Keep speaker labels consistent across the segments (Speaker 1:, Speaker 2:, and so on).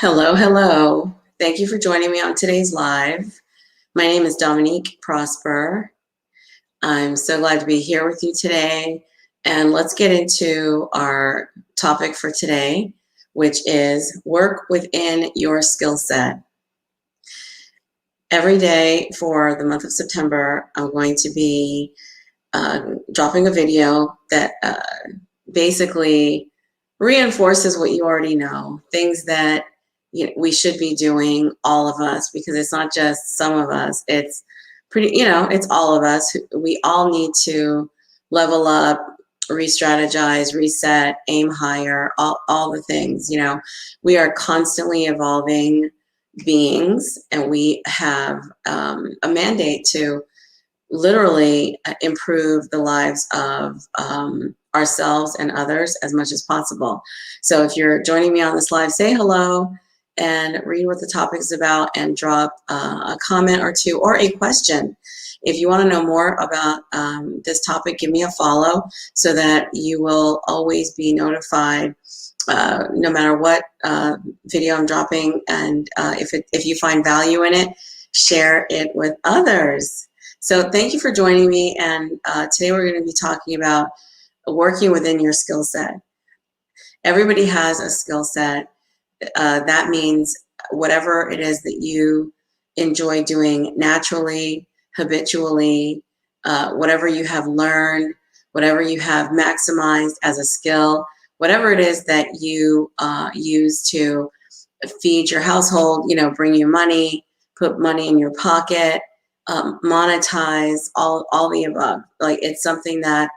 Speaker 1: Hello, hello. Thank you for joining me on today's live. My name is Dominique Prosper. I'm so glad to be here with you today. And let's get into our topic for today, which is work within your skill set. Every day for the month of September, I'm going to be dropping a video that basically reinforces what you already know, things that we should be doing, all of us, because it's not just some of us. It's it's all of us. We all need to level up, re-strategize, reset, aim higher, all the things. We are constantly evolving beings, and we have a mandate to literally improve the lives of ourselves and others as much as possible. So if you're joining me on this live, say hello and read what the topic is about and drop a comment or two or a question. If you want to know more about this topic, give me a follow so that you will always be notified no matter what video I'm dropping. And if you find value in it, share it with others. So thank you for joining me, and today we're going to be talking about working within your skill set. Everybody has a skill set. That means whatever it is that you enjoy doing naturally, habitually, whatever you have learned, whatever you have maximized as a skill, whatever it is that you use to feed your household, bring you money, put money in your pocket, monetize, all the above. Like, it's something that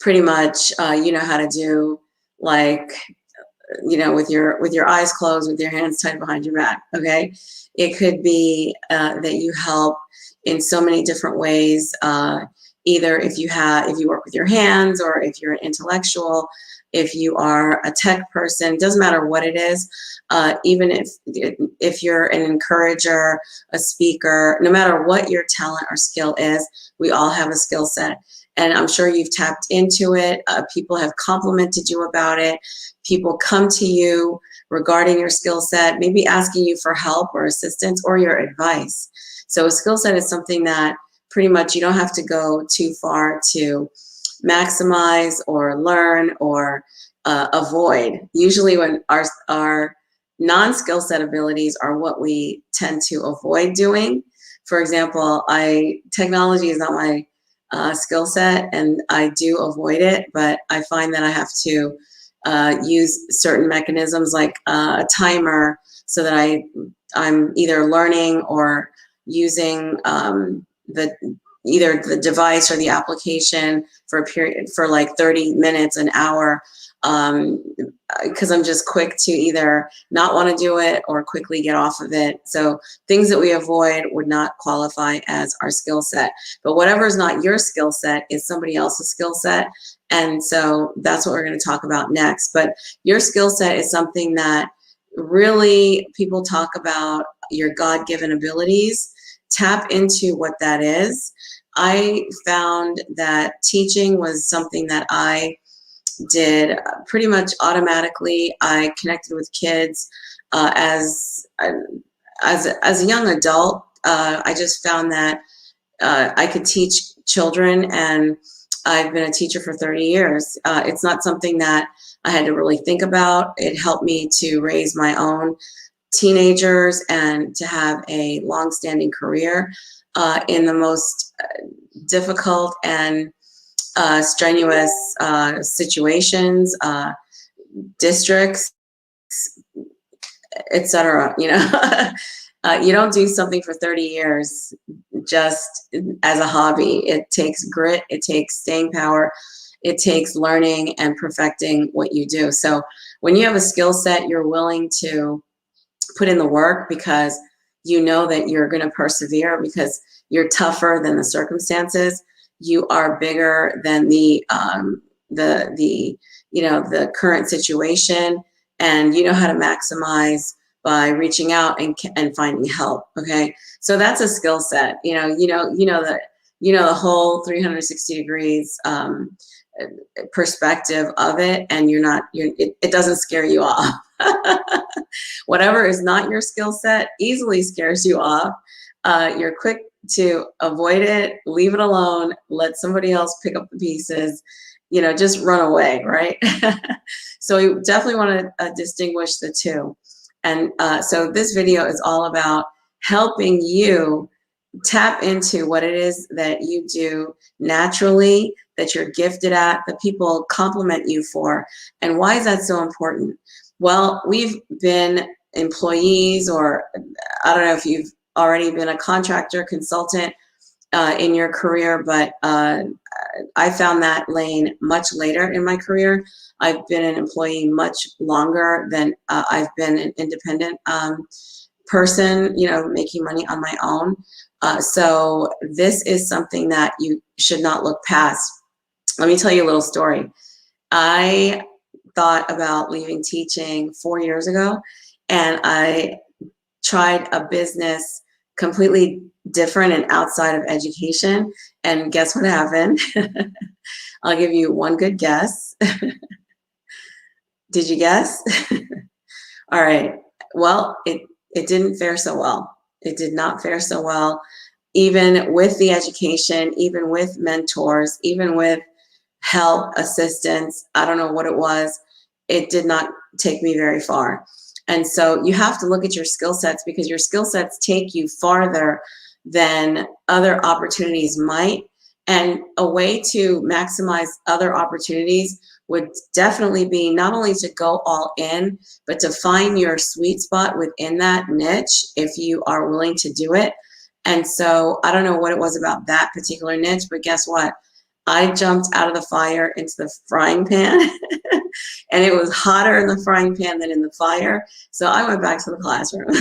Speaker 1: pretty much you know how to do, like, with your eyes closed, with your hands tied behind your back. Okay, it could be that you help in so many different ways. Either if you work with your hands, or if you're an intellectual, if you are a tech person, doesn't matter what it is. Even if you're an encourager, a speaker, no matter what your talent or skill is, we all have a skill set. And I'm sure you've tapped into it. People have complimented you about it. People come to you regarding your skill set, maybe asking you for help or assistance or your advice. So a skill set is something that pretty much you don't have to go too far to maximize or learn or avoid. Usually when our non-skill set abilities are what we tend to avoid doing. For example, technology is not my skill set, and I do avoid it, but I find that I have to use certain mechanisms like a timer so that I'm either learning or using either the device or the application for a period for like 30 minutes, an hour, because I'm just quick to either not want to do it or quickly get off of it. So things that we avoid would not qualify as our skill set. But whatever is not your skill set is somebody else's skill set. And so that's what we're going to talk about next. But your skill set is something that really people talk about, your God-given abilities. Tap into what that is. I found that teaching was something that I did pretty much automatically. I connected with kids as a young adult. I just found that I could teach children, and I've been a teacher for 30 years. It's not something that I had to really think about. It helped me to raise my own teenagers and to have a long-standing career in the most difficult and strenuous situations, districts, etc. You don't do something for 30 years just as a hobby. It takes grit, it takes staying power, it takes learning and perfecting what you do. So when you have a skill set, you're willing to put in the work because you know that you're going to persevere, because you're tougher than the circumstances. You are bigger than the current situation, and you know how to maximize by reaching out and finding help. Okay, so that's a skill set. The whole 360 degrees perspective of it, and it doesn't scare you off. Whatever is not your skill set easily scares you off. You're quick to avoid it, leave it alone, let somebody else pick up the pieces, just run away, right? So we definitely want to distinguish the two. And so this video is all about helping you tap into what it is that you do naturally, that you're gifted at, that people compliment you for. And why is that so important? Well, we've been employees, or I don't know if you've already been a contractor, consultant in your career, but I found that lane much later in my career. I've been an employee much longer than I've been an independent person, making money on my own. So this is something that you should not look past. Let me tell you a little story. I thought about leaving teaching 4 years ago, and I tried a business completely different and outside of education. And guess what happened? I'll give you one good guess. Did you guess? All right. Well, it didn't fare so well. It did not fare so well, even with the education, even with mentors, even with help, assistance. I don't know what it was. It did not take me very far. And so you have to look at your skill sets, because your skill sets take you farther than other opportunities might. And a way to maximize other opportunities would definitely be not only to go all in, but to find your sweet spot within that niche if you are willing to do it. And so I don't know what it was about that particular niche, but guess what? I jumped out of the fire into the frying pan and it was hotter in the frying pan than in the fire. So I went back to the classroom.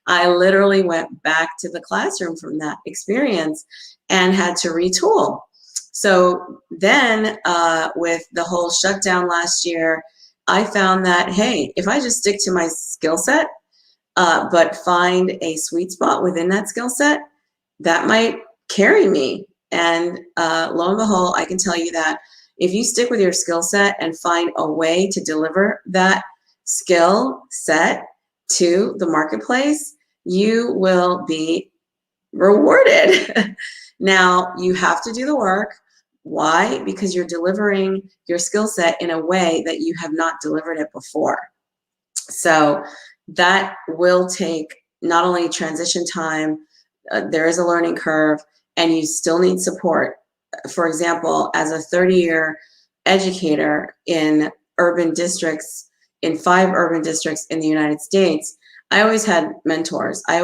Speaker 1: I literally went back to the classroom from that experience and had to retool. So then with the whole shutdown last year, I found that, hey, if I just stick to my skill set, but find a sweet spot within that skill set, that might carry me. And lo and behold, I can tell you that if you stick with your skill set and find a way to deliver that skill set to the marketplace, you will be rewarded. Now, you have to do the work. Why? Because you're delivering your skill set in a way that you have not delivered it before. So that will take not only transition time, there is a learning curve, and you still need support. For example, as a 30-year educator in urban districts, in 5 urban districts in the United States, I always had mentors. I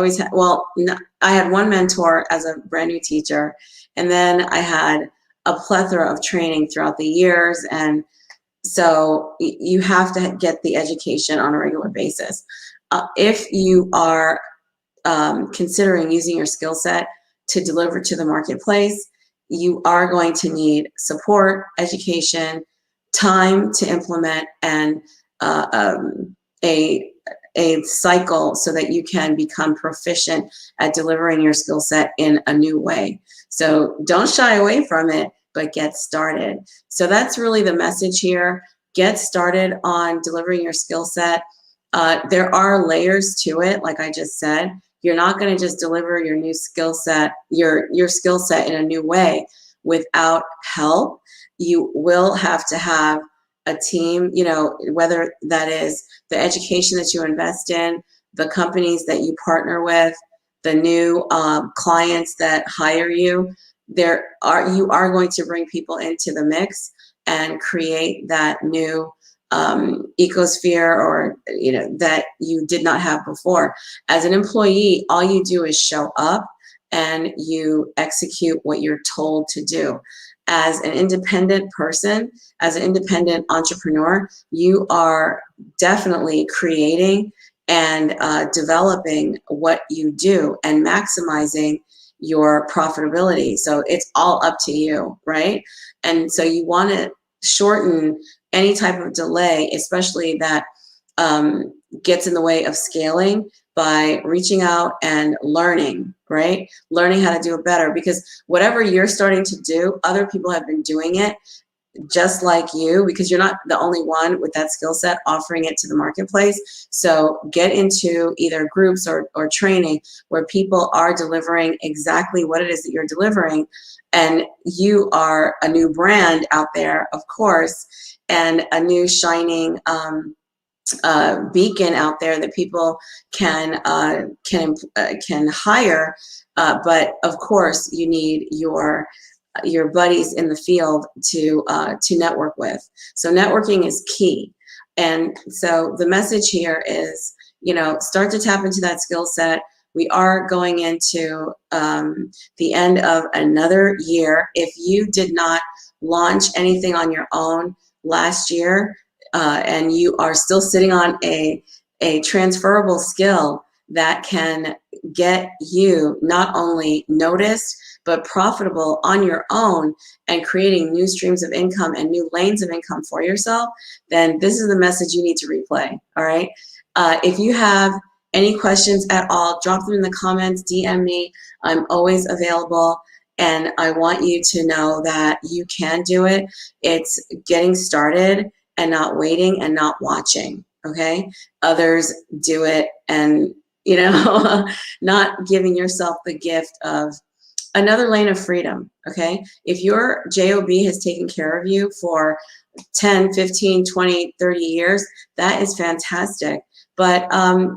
Speaker 1: had one mentor as a brand new teacher, and then I had a plethora of training throughout the years. And so you have to get the education on a regular basis. If you are considering using your skill set to deliver to the marketplace, you are going to need support, education, time to implement, and a cycle so that you can become proficient at delivering your skill set in a new way. So don't shy away from it, but get started. So that's really the message here. Get started on delivering your skill set. There are layers to it, like I just said. You're not going to just deliver your new skill set, your skill set in a new way without help. You will have to have a team, whether that is the education that you invest in, the companies that you partner with, the new clients that hire you. You are going to bring people into the mix and create that new ecosphere, or that you did not have before. As an employee, all you do is show up and you execute what you're told to do. As an independent person, as an independent entrepreneur, you are definitely creating and developing what you do and maximizing your profitability. So it's all up to you, right? And so you want to shorten any type of delay, especially that gets in the way of scaling, by reaching out and learning, right? Learning how to do it better, because whatever you're starting to do, other people have been doing it. just like you, because you're not the only one with that skill set offering it to the marketplace. So get into either groups or training where people are delivering exactly what it is that you're delivering. And you are a new brand out there, of course, and a new shining beacon out there that people can hire. But of course, you need your buddies in the field to network with. So networking is key. And so the message here is, you know, start to tap into that skill set. We are going into the end of another year. If you did not launch anything on your own last year, and you are still sitting on a transferable skill that can get you not only noticed, but profitable on your own and creating new streams of income and new lanes of income for yourself, then this is the message you need to replay, all right? If you have any questions at all, drop them in the comments, DM me. I'm always available. And I want you to know that you can do it. It's getting started and not waiting and not watching, okay? Others do it and, you know, not giving yourself the gift of another lane of freedom, okay? If your JOB has taken care of you for 10, 15, 20, 30 years, that is fantastic. But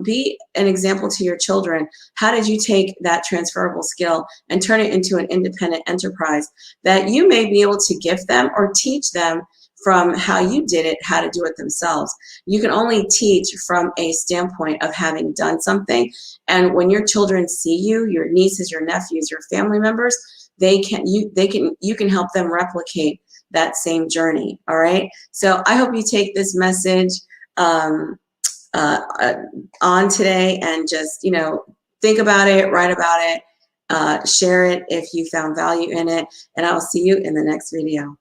Speaker 1: be an example to your children. How did you take that transferable skill and turn it into an independent enterprise that you may be able to gift them or teach them from how you did it, how to do it themselves? You can only teach from a standpoint of having done something. And when your children see you, your nieces, your nephews, your family members, you can help them replicate that same journey. All right. So I hope you take this message on today and just, you know, think about it, write about it, share it if you found value in it, and I will see you in the next video.